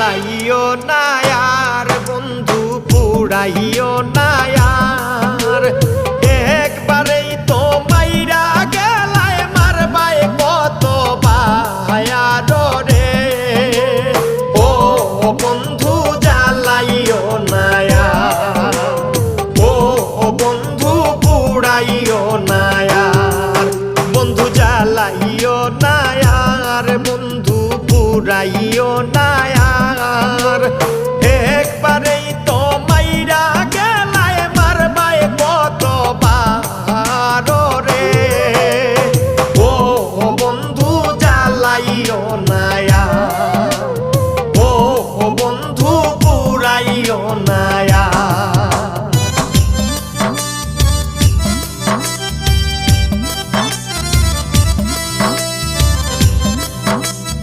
জ্বালাইও না আর বন্ধু পুড়াইও না আর একবারেই তো মাইরা গেলায় মারবাই কত বায়ার রে ও বন্ধু জ্বালাইও না ও বন্ধু পুড়াইও না আর বন্ধু জ্বালাইও না আর বন্ধু পুড়াইও না আর একবারেই তো মাইরা গেলায় মারবাই কত বার রে ও বন্ধু জ্বালাইও না।